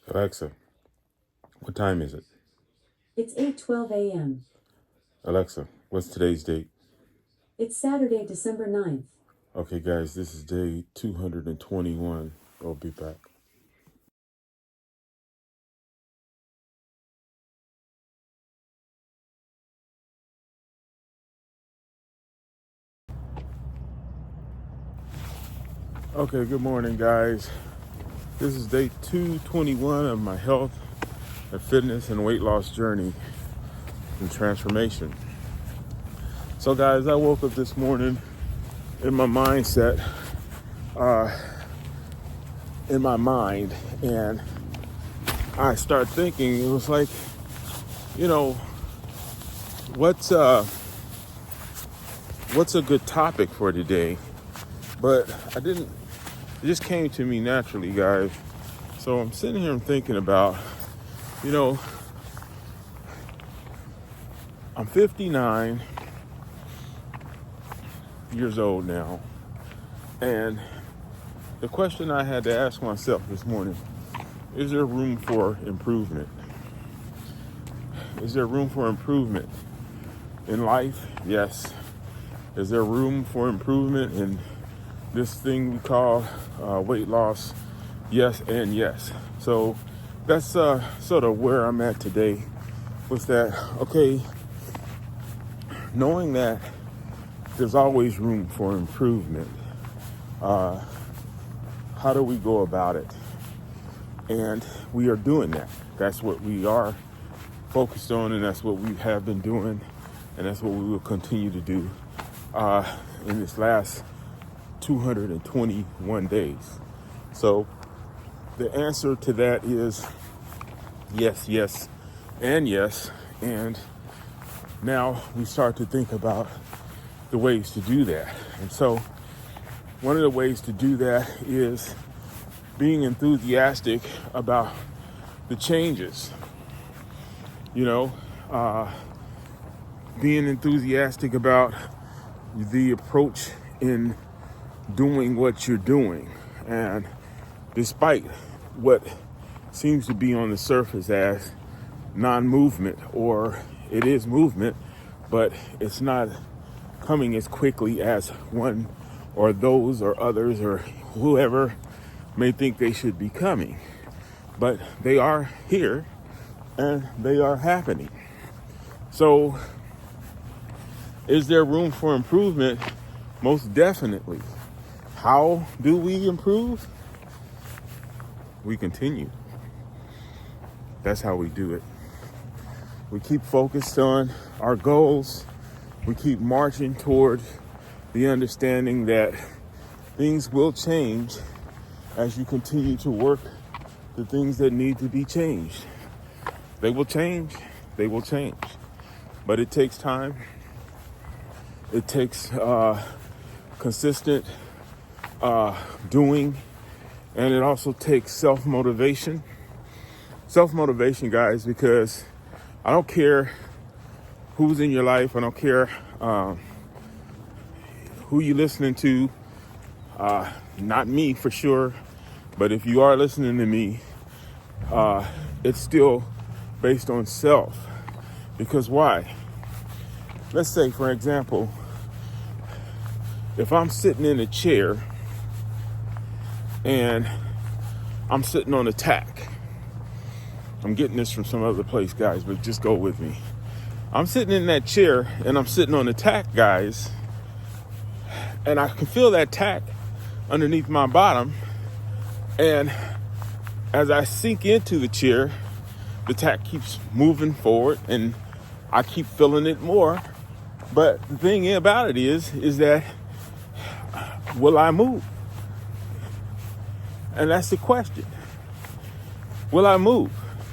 Alexa, what time is it? It's 8:12 a.m. Alexa, what's today's date? It's Saturday, December 9th. Okay, guys, this is day 221. I'll be back. Okay, good morning, guys. This is day 221 of my health and fitness and weight loss journey and transformation. So, guys, I woke up this morning in my mindset, in my mind, and I start thinking, it was like, what's a good topic for today? But it just came to me naturally, guys. So I'm sitting here and thinking about, I'm 59 years old now. And the question I had to ask myself this morning, is there room for improvement? Is there room for improvement in life? Yes. Is there room for improvement in this thing we call weight loss? Yes and yes. So that's sort of where I'm at today. Was that, okay, knowing that there's always room for improvement, how do we go about it? And we are doing that. That's what we are focused on, and that's what we have been doing, and that's what we will continue to do in this last 221 days. So the answer to that is yes, yes, and yes. And now we start to think about the ways to do that. And so one of the ways to do that is being enthusiastic about the changes, being enthusiastic about the approach in doing what you're doing. And despite what seems to be on the surface as non-movement, or it is movement, but it's not coming as quickly as one or those or others or whoever may think they should be coming. But they are here and they are happening. So is there room for improvement? Most definitely. How do we improve? We continue. That's how we do it. We keep focused on our goals. We keep marching toward the understanding that things will change as you continue to work the things that need to be changed. They will change. They will change. But it takes time. It takes consistent doing, and it also takes self-motivation. Self-motivation, guys, because I don't care who's in your life. I don't care who you're listening to. Not me for sure, but if you are listening to me, it's still based on self. Because why? Let's say, for example, if I'm sitting in a chair and I'm sitting on a tack. I'm getting this from some other place, guys, but just go with me. I'm sitting in that chair and I'm sitting on the tack, guys, and I can feel that tack underneath my bottom. And as I sink into the chair, the tack keeps moving forward and I keep feeling it more. But the thing about it is that, will I move? And that's the question. Will I move?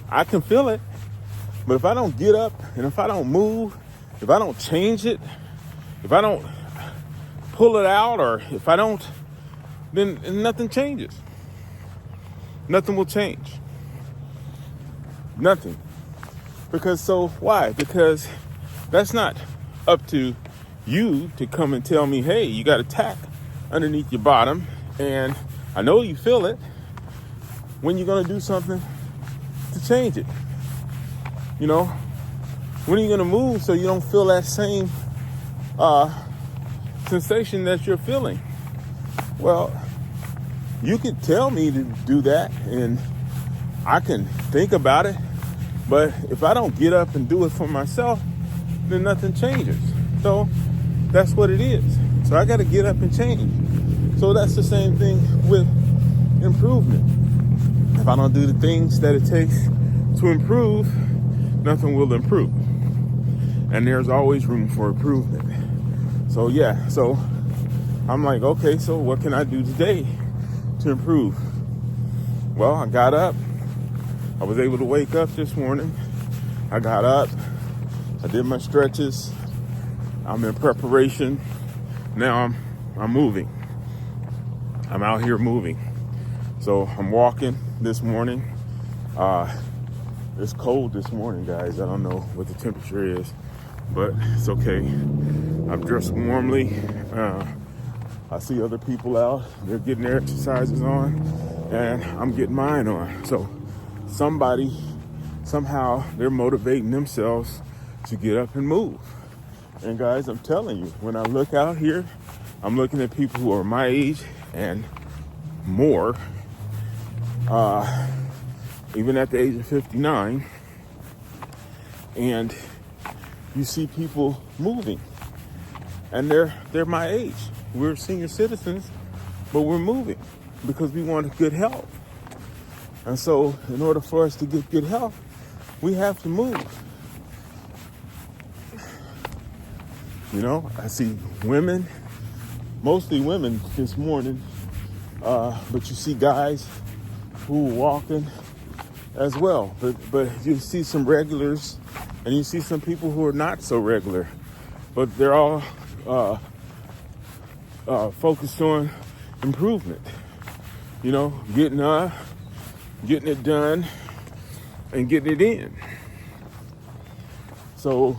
I can feel it, but if I don't get up and if I don't move, if I don't change it, if I don't pull it out, or if I don't, then nothing changes. Nothing will change. Nothing. Because so why? Because that's not up to you to come and tell me, hey, you got a tack underneath your bottom and I know you feel it. When you're going to do something change it? You know, when are you gonna move so you don't feel that same sensation that you're feeling? Well, you could tell me to do that and I can think about it, but if I don't get up and do it for myself, then nothing changes. So that's what it is. So I got to get up and change. So that's the same thing with improvement. If I don't do the things that it takes to improve, nothing will improve. And there's always room for improvement. So yeah, so I'm like, okay, so what can I do today to improve? Well, I got up. I was able to wake up this morning. I got up. I did my stretches. I'm in preparation. Now I'm moving. I'm out here moving. So I'm walking this morning. It's cold this morning, guys. I don't know what the temperature is, but it's okay. I've dressed warmly. I see other people out. They're getting their exercises on, and I'm getting mine on. So somebody, somehow, they're motivating themselves to get up and move. And guys, I'm telling you, when I look out here, I'm looking at people who are my age and more, even at the age of 59, and you see people moving, and they're my age. We're senior citizens, but we're moving because we want good health. And so in order for us to get good health, we have to move. You know, I see women, mostly women this morning, but you see guys who are walking as well. But you see some regulars and you see some people who are not so regular, but they're all focused on improvement. You know, getting it done and getting it in. So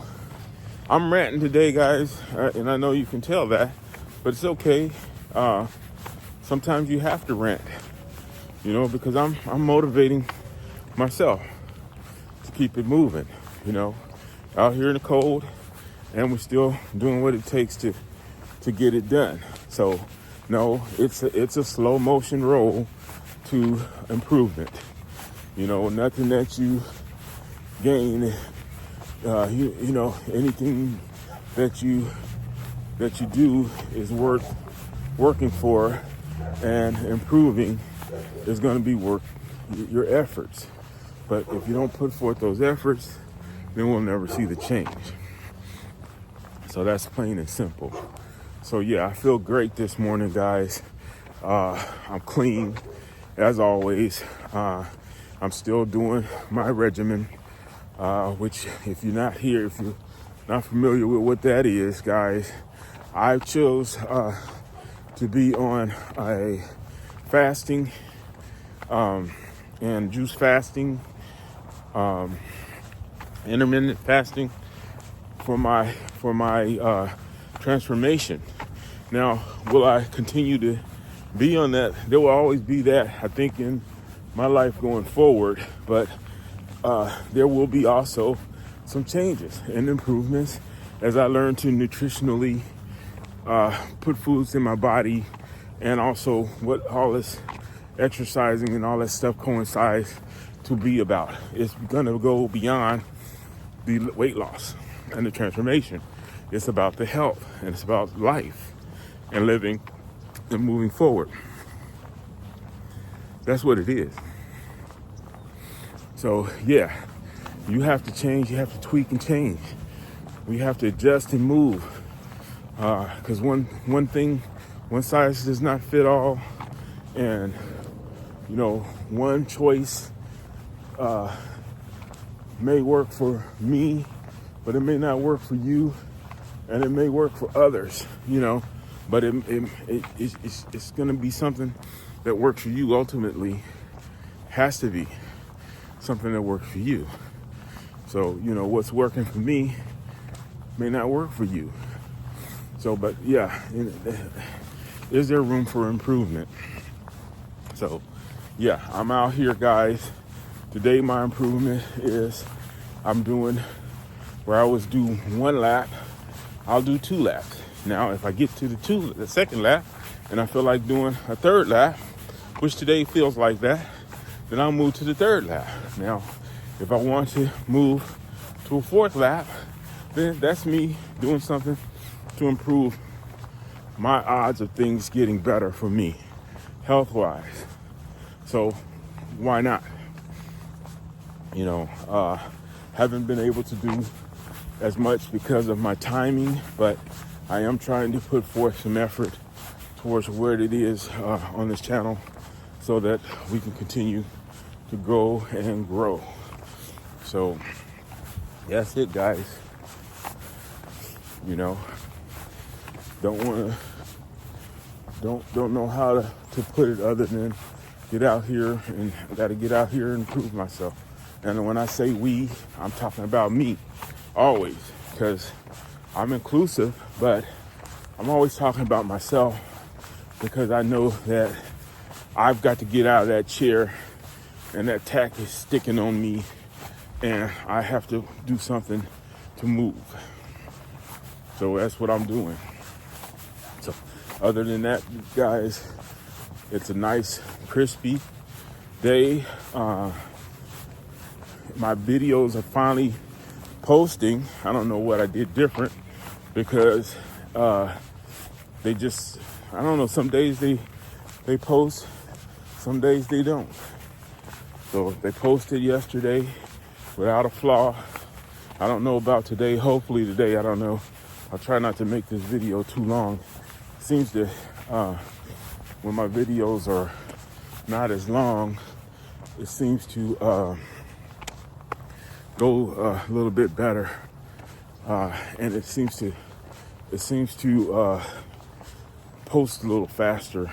I'm ranting today, guys, and I know you can tell that, but it's okay. Sometimes you have to rant, you know, because I'm motivating myself to keep it moving, you know, out here in the cold, and we're still doing what it takes to get it done. So no, it's a slow motion roll to improvement. You know, nothing that you gain, you know, anything that you do is worth working for, and improving is going to be worth your efforts. But if you don't put forth those efforts, then we'll never see the change. So that's plain and simple. So yeah, I feel great this morning, guys. I'm clean as always. I'm still doing my regimen, which if you're not familiar with what that is, guys, I chose to be on a fasting and juice fasting, intermittent fasting for my transformation. Now, will I continue to be on that? There will always be that, I think, in my life going forward, but there will be also some changes and improvements as I learn to nutritionally put foods in my body, and also what all this exercising and all that stuff coincides to be about. It's gonna go beyond the weight loss and the transformation. It's about the health, and it's about life and living and moving forward. That's what it is. So yeah, you have to change, you have to tweak and change. We have to adjust and move. Because one size does not fit all, and you know, one choice may work for me, but it may not work for you, and it may work for others, you know, but it's going to be something that works for you. Ultimately has to be something that works for you. So, you know, what's working for me may not work for you. So, but yeah, is there room for improvement? So yeah, I'm out here, guys, Today my improvement is I'm doing where I was do 1 lap, I'll do 2 laps. Now if I get to the second lap and I feel like doing a 3rd lap, which today feels like that, then I'll move to the 3rd lap. Now if I want to move to a 4th lap, then that's me doing something to improve my odds of things getting better for me, health-wise. So why not? You know, haven't been able to do as much because of my timing, but I am trying to put forth some effort towards where it is on this channel so that we can continue to go and grow. So that's it, guys. You know, don't know how to put it other than get out here, and I got to get out here and prove myself. And when I say we, I'm talking about me always, because I'm inclusive, but I'm always talking about myself because I know that I've got to get out of that chair and that tack is sticking on me and I have to do something to move. So that's what I'm doing. So other than that, guys, it's a nice, crispy day. My videos are finally posting. I don't know what I did different because they just, I don't know, some days they post, some days they don't. So they posted yesterday without a flaw. I don't know about today. Hopefully today, I don't know. I'll try not to make this video too long. It seems that when my videos are not as long, it seems to go a little bit better, and it seems to post a little faster.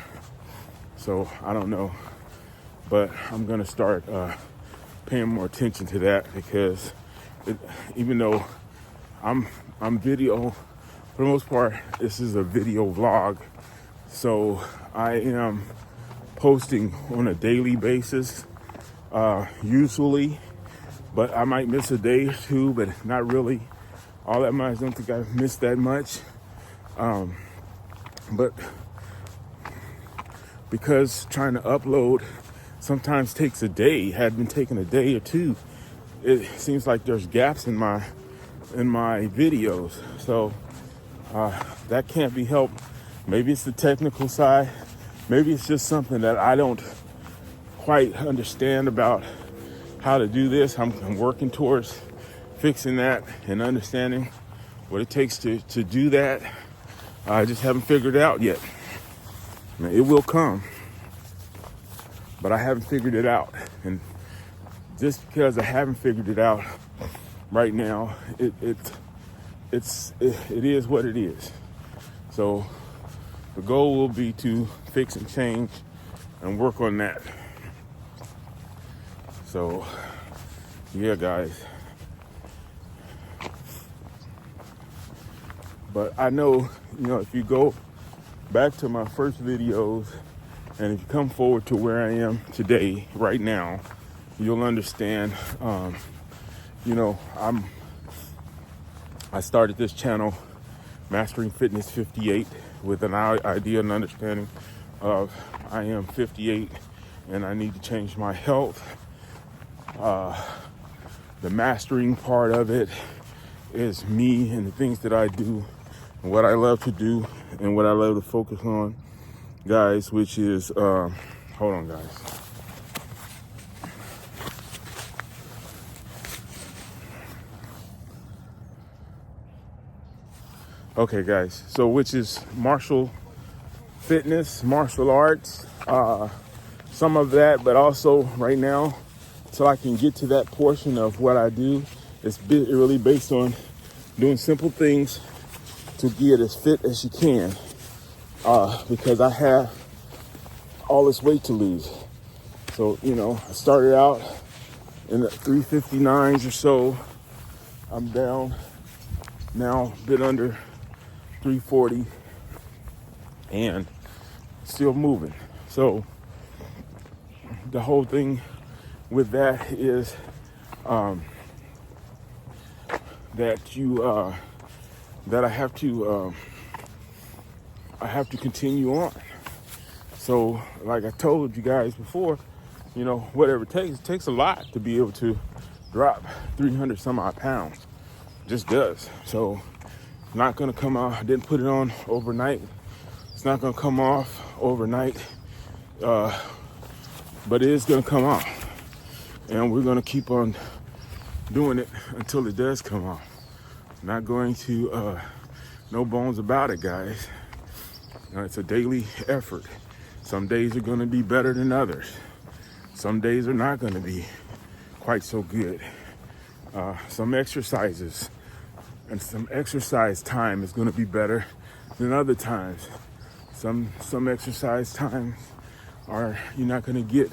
So I don't know, but I'm gonna start paying more attention to that because even though I'm video, for the most part, this is a video vlog, so I am posting on a daily basis, usually, but I might miss a day or two, but not really all that much. I don't think I've missed that much, but because trying to upload sometimes takes a day, had been taking a day or two, it seems like there's gaps in my videos. So that can't be helped. Maybe it's the technical side. Maybe it's just something that I don't quite understand about how to do this. I'm working towards fixing that and understanding what it takes to do that. I just haven't figured it out yet. It will come, but I haven't figured it out. And just because I haven't figured it out right now, it is what it is. So the goal will be to fix and change and work on that. So yeah, guys. But I know, if you go back to my first videos and if you come forward to where I am today, right now, you'll understand. I started this channel, Mastering Fitness 58, with an idea and understanding of I am 58 and I need to change my health. The mastering part of it is me and the things that I do and what I love to do and what I love to focus on, guys, which is, hold on, guys. Okay, guys, so which is martial fitness, martial arts, some of that, but also right now, so I can get to that portion of what I do, it's really based on doing simple things to get as fit as you can, because I have all this weight to lose. So, I started out in the 359s or so. I'm down now a bit under 340 and still moving. So the whole thing with that is that you that I have to continue on. So like I told you guys before, you know, whatever it takes a lot to be able to drop 300 some odd pounds. It just does. So not gonna come out. I didn't put it on overnight. It's not gonna come off overnight, but it is gonna come off, and we're gonna keep on doing it until it does come off. Not going to no bones about it, guys. It's a daily effort. Some days are gonna be better than others. Some days are not gonna be quite so good. Some exercises and some exercise time is gonna be better than other times. Some exercise times you're not gonna get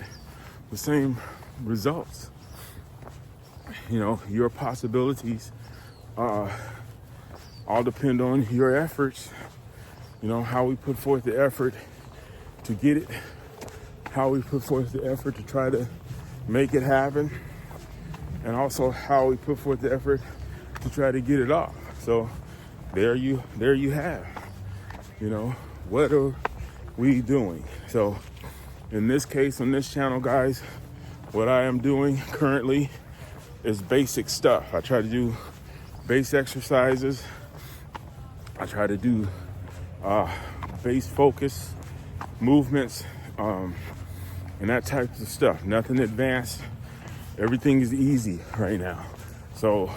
the same results. You know, your possibilities all depend on your efforts. You know, how we put forth the effort to get it, how we put forth the effort to try to make it happen, and also how we put forth the effort to try to get it off. So there you have, you know, what are we doing? So in this case, on this channel, guys, what I am doing currently is basic stuff. I try to do base exercises. I try to do base focus movements, and that type of stuff. Nothing advanced. Everything is easy right now. So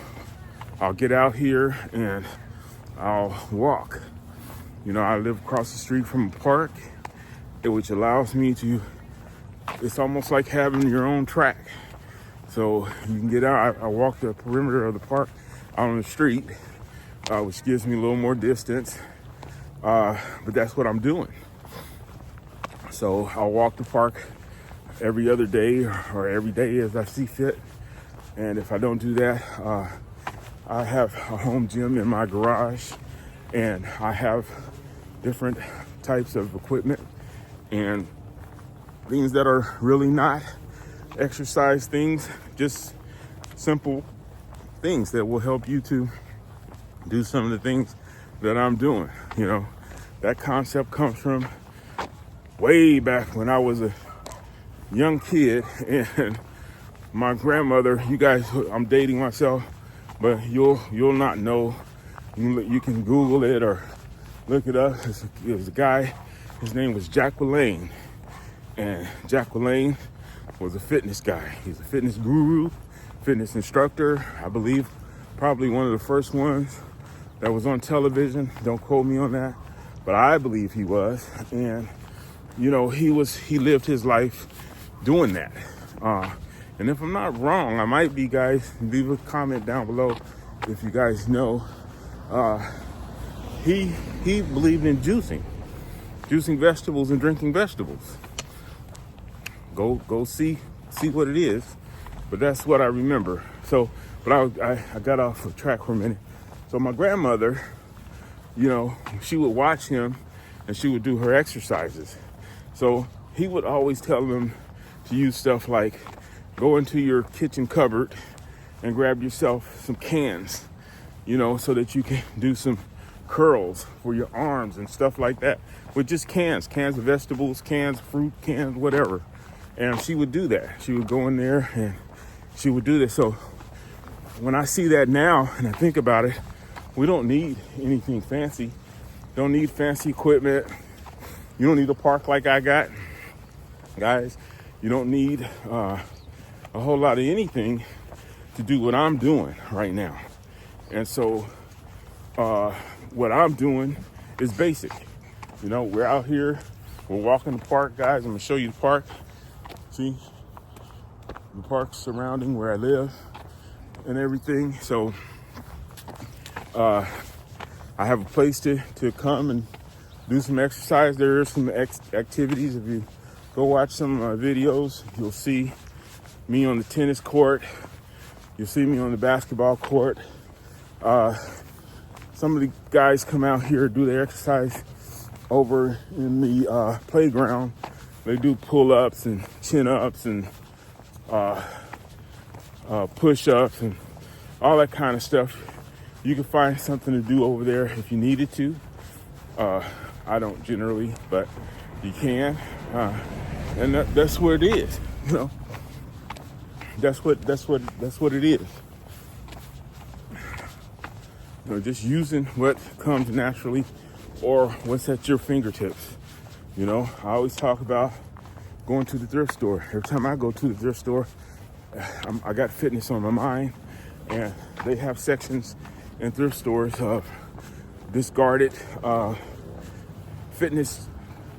I'll get out here and I'll walk. You know, I live across the street from a park, which allows me to, it's almost like having your own track. So you can get out. I walk the perimeter of the park out on the street, which gives me a little more distance. But that's what I'm doing. So I'll walk the park every other day or every day as I see fit. And if I don't do that, I have a home gym in my garage, and I have different types of equipment and things that are really not exercise things, just simple things that will help you to do some of the things that I'm doing. You know, that concept comes from way back when I was a young kid, and my grandmother, you guys, I'm dating myself, but you'll not know. You can Google it or look it up. It was a guy, his name was Jack LaLanne, and Jack LaLanne was a fitness guy. He's a fitness guru, fitness instructor. I believe probably one of the first ones that was on television. Don't quote me on that, but I believe he was. And you know, he lived his life doing that. And if I'm not wrong, I might be, guys. Leave a comment down below if you guys know. He believed in juicing vegetables and drinking vegetables. Go see what it is. But that's what I remember. So, but I got off the track for a minute. So my grandmother, you know, she would watch him and she would do her exercises. So he would always tell them to use stuff like, go into your kitchen cupboard and grab yourself some cans, you know, so that you can do some curls for your arms and stuff like that with just cans of vegetables, cans of fruit, cans, whatever. And she would do that. She would go in there and she would do this. So when I see that now and I think about it, we don't need anything fancy. Don't need fancy equipment. You don't need a park like I got, guys. You don't need a whole lot of anything to do what I'm doing right now. And so what I'm doing is basic. You know, we're out here, we're walking the park, guys. I'm gonna show you the park. See, the park surrounding where I live and everything. So I have a place to come and do some exercise. There are some activities. If you go watch some videos, you'll see me on the tennis court. You'll see me on the basketball court. Some of the guys come out here, do their exercise over in the playground. They do pull-ups and chin-ups and push-ups and all that kind of stuff. You can find something to do over there if you needed to. I don't generally, but you can, and that's what it is. You know, that's what it is. You know, just using what comes naturally or what's at your fingertips. You know, I always talk about going to the thrift store. Every time I go to the thrift store, I got fitness on my mind, and they have sections in thrift stores of discarded fitness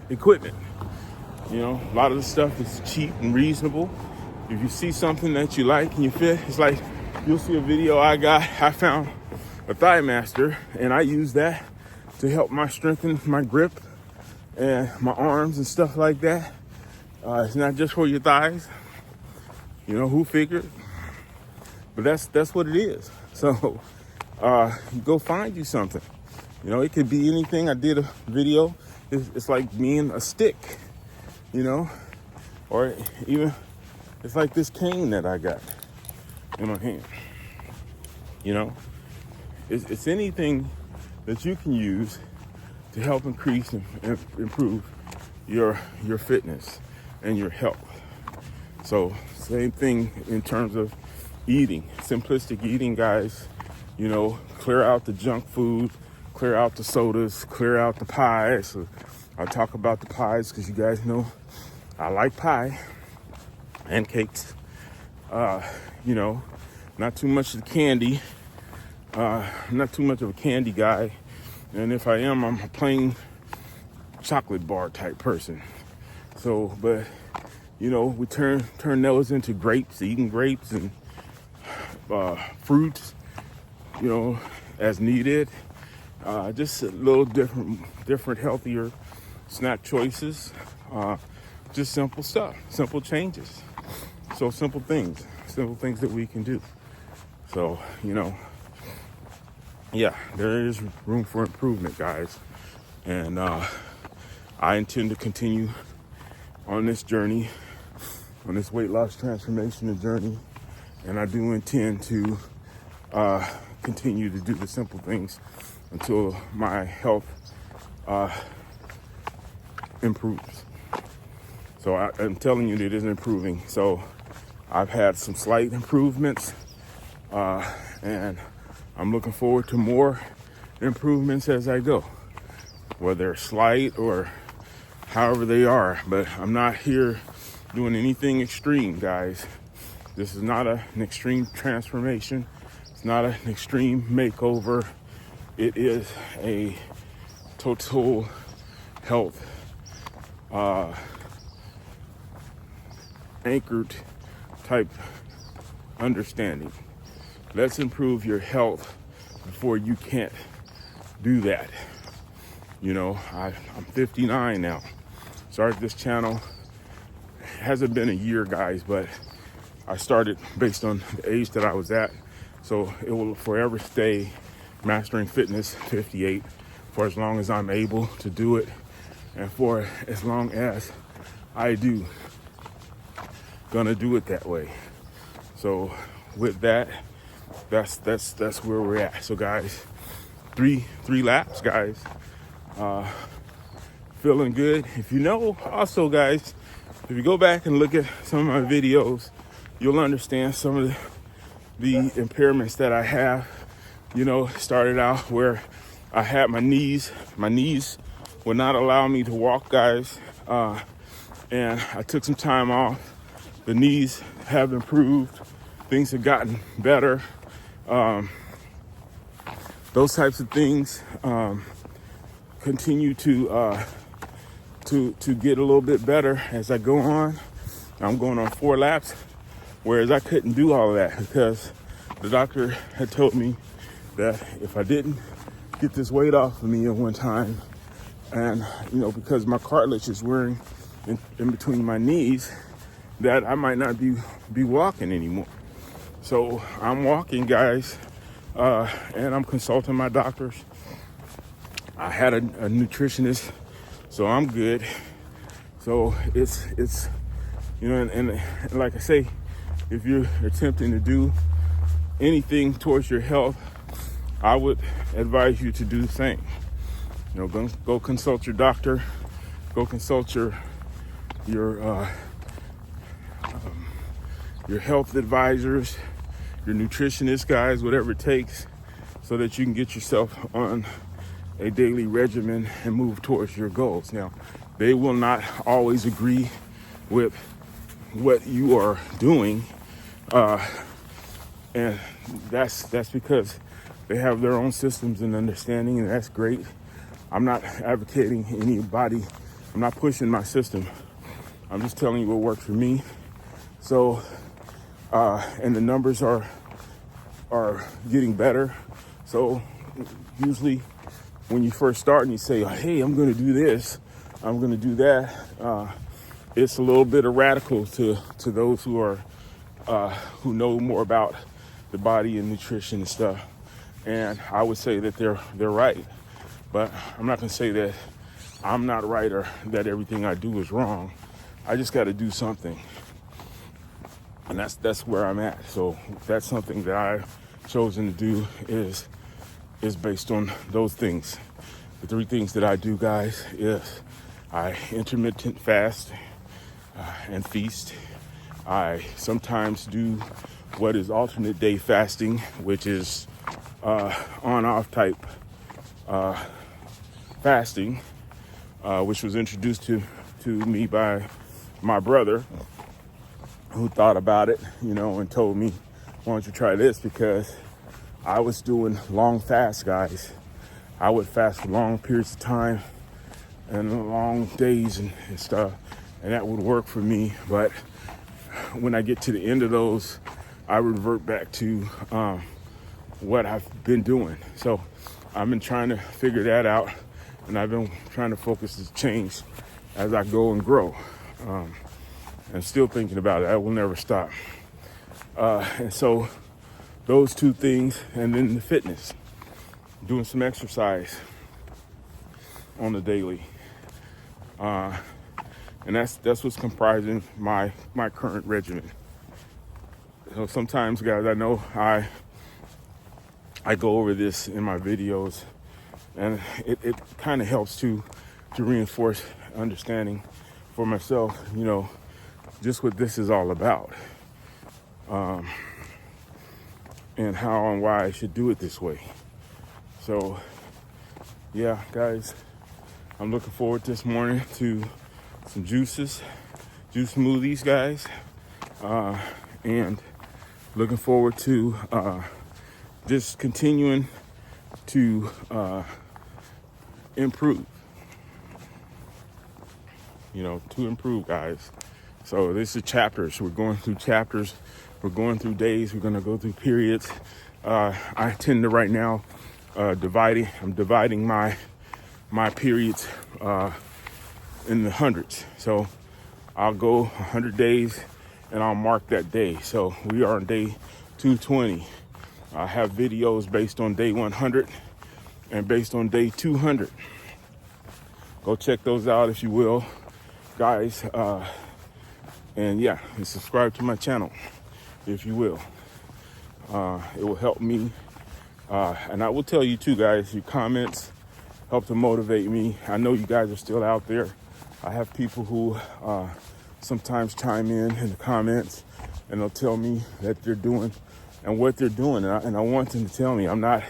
equipment. You know, a lot of the stuff is cheap and reasonable. If you see something that you like and you fit, it's like you'll see a video I found a Thigh Master, and I use that to help strengthen my grip and my arms and stuff like that. It's not just for your thighs. You know, who figured? But that's what it is. So go find you something. You know, it could be anything. I did a video. It's like being a stick, you know, or even it's like this cane that I got in my hand. You know, it's anything that you can use to help increase and improve your fitness and your health. So same thing in terms of eating, simplistic eating, guys. You know, clear out the junk food, clear out the sodas, clear out the pies. So I'll talk about the pies because you guys know I like pie and cakes. You know, not too much of the candy. Not too much of a candy guy. And if I am, I'm a plain chocolate bar type person. So, but you know, we turn those into grapes, eating grapes and fruits, you know, as needed. Just a little different, healthier snack choices. Just simple stuff, simple changes. So simple things that we can do. So, you know, yeah, there is room for improvement, guys. And I intend to continue on this journey, on this weight loss transformation journey. And I do intend to continue to do the simple things until my health improves. So I'm telling you that it is improving. So I've had some slight improvements, and I'm looking forward to more improvements as I go, whether they're slight or however they are. But I'm not here doing anything extreme, guys. This is not an extreme transformation. It's not an extreme makeover. It is a total health anchored type understanding. Let's improve your health before you can't do that. You know, I'm 59 now. Started this channel. It hasn't been a year, guys, but I started based on the age that I was at. So it will forever stay Mastering Fitness 58 for as long as I'm able to do it, and for as long as I do. Gonna do it that way. So with that, that's where we're at. So guys, three laps, guys. Feeling good. If you know, also guys, if you go back and look at some of my videos, you'll understand some of the impairments that I have. You know, started out where I had my knees would not allow me to walk, guys. And I took some time off. The knees have improved. Things have gotten better. Those types of things continue to get a little bit better as I go on. I'm going on 4 laps, whereas I couldn't do all of that because the doctor had told me that if I didn't get this weight off of me at one time, and you know, because my cartilage is wearing in between my knees, that I might not be walking anymore. So I'm walking, guys, and I'm consulting my doctors. I had a nutritionist, so I'm good. So it's you know, and like I say, if you're attempting to do anything towards your health, I would advise you to do the same. You know, go consult your doctor, go consult your health advisors, your nutritionist guys, whatever it takes, so that you can get yourself on a daily regimen and move towards your goals. Now, they will not always agree with what you are doing, and that's because they have their own systems and understanding, and that's great. I'm not advocating anybody. I'm not pushing my system. I'm just telling you what works for me. So, and the numbers are getting better. So usually when you first start and you say, hey, I'm going to do this, I'm going to do that, it's a little bit of radical to those who are who know more about the body and nutrition and stuff. And I would say that they're right, but I'm not going to say that I'm not right or that everything I do is wrong. I just got to do something, and that's where I'm at. So that's something that I've chosen to do is based on those things. The three things that I do, guys, is I intermittent fast and feast. I sometimes do what is alternate day fasting, which is on-off type fasting, which was introduced to me by my brother, who thought about it, you know, and told me, why don't you try this? Because I was doing long fasts, guys. I would fast for long periods of time and long days and stuff, and that would work for me. But when I get to the end of those, I revert back to what I've been doing. So I've been trying to figure that out, and I've been trying to focus this change as I go and grow. And still thinking about it. I will never stop. And so those two things, and then the fitness, doing some exercise on the daily. And that's what's comprising my current regimen. So sometimes, guys, I know I go over this in my videos, and it kind of helps to reinforce understanding for myself, you know, just what this is all about, and how and why I should do it this way. So, yeah, guys, I'm looking forward this morning to some juice smoothies, guys, and looking forward to just continuing to improve, guys. So this is chapters. We're going through chapters. We're going through days. We're going to go through periods. I tend to right now I'm dividing my periods in the hundreds. So I'll go 100 days and I'll mark that day. So we are on day 220. I have videos based on day 100 and based on day 200. Go check those out if you will, guys. And yeah, and subscribe to my channel if you will. It will help me. And I will tell you too, guys, your comments help to motivate me. I know you guys are still out there. I have people who sometimes chime in the comments, and they'll tell me that they're doing and what they're doing. And I want them to tell me. I'm not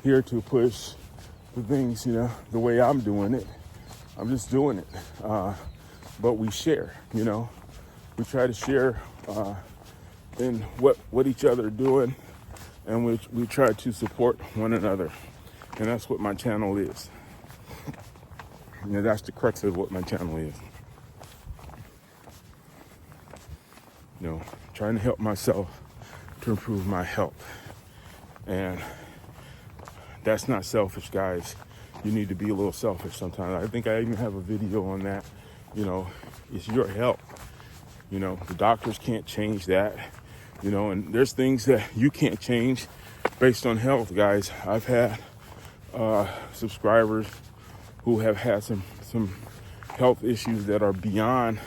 here to push the things, you know, the way I'm doing it. I'm just doing it. But we share, you know. We try to share in what each other are doing, and we try to support one another. And that's what my channel is. You know, that's the crux of what my channel is. You know, trying to help myself to improve my health. And that's not selfish, guys. You need to be a little selfish sometimes. I think I even have a video on that. You know, it's your health. You know, the doctors can't change that. You know, and there's things that you can't change based on health, guys. I've had subscribers who have had some health issues that are beyond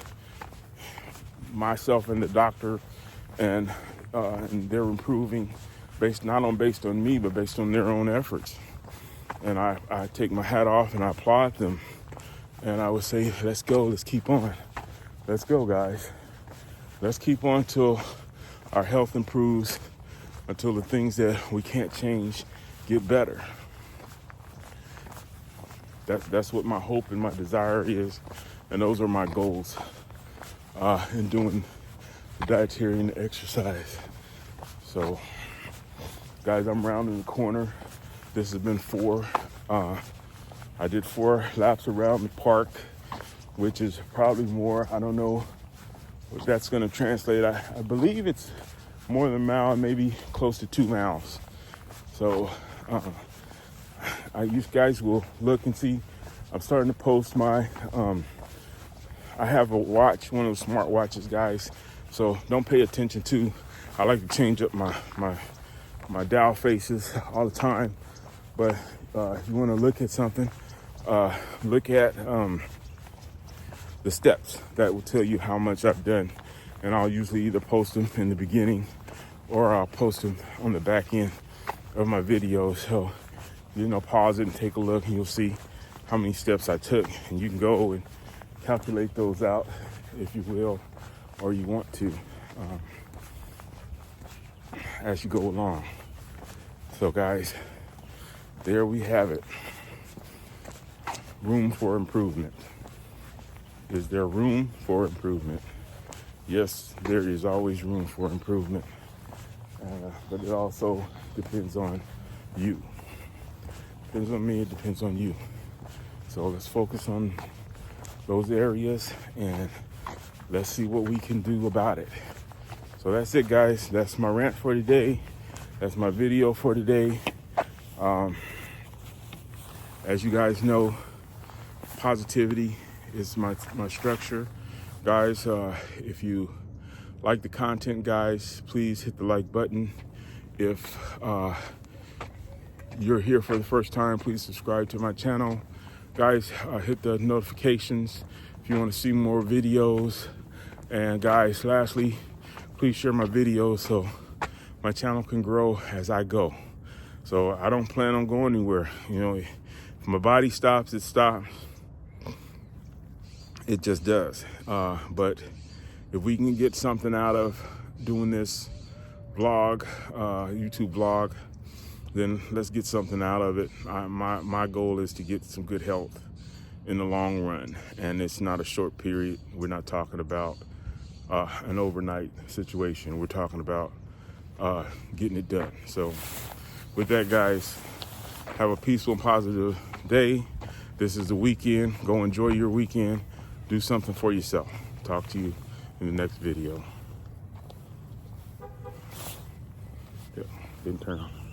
myself and the doctor and they're improving based on me, but based on their own efforts. And I take my hat off and I applaud them. And I would say, let's go, let's keep on. Let's go, guys. Let's keep on till our health improves, until the things that we can't change get better. That's what my hope and my desire is, and those are my goals in doing the dietarian exercise. So, guys, I'm rounding the corner. This has been 4. I did 4 laps around the park, which is probably more. I don't know what that's going to translate. I believe it's more than a mile, maybe close to 2 miles. So you guys will look and see. I'm starting to post my, I have a watch, one of those smart watches, guys. So don't pay attention to, I like to change up my dial faces all the time. But you want to look at something, look at the steps that will tell you how much I've done. And I'll usually either post them in the beginning or I'll post them on the back end of my videos. So, pause it and take a look and you'll see how many steps I took. And you can go and calculate those out if you will, or you want to, as you go along. So guys, there we have it. Room for improvement. Is there room for improvement? Yes, there is always room for improvement. But it also depends on you. Depends on me, it depends on you. So let's focus on those areas and let's see what we can do about it. So that's it, guys. That's my rant for today. That's my video for today. As you guys know, positivity is my structure. Guys, if you like the content, guys, please hit the like button. If you're here for the first time, please subscribe to my channel. Guys, hit the notifications if you want to see more videos. And guys, lastly, please share my videos so my channel can grow as I go. So I don't plan on going anywhere. If my body stops, it stops. It just does. But if we can get something out of doing this vlog, YouTube vlog, then let's get something out of it. My goal is to get some good health in the long run. And it's not a short period. We're not talking about an overnight situation. We're talking about getting it done. So with that, guys, have a peaceful and positive day. This is the weekend. Go enjoy your weekend. Do something for yourself. Talk to you in the next video. Yeah, didn't turn on.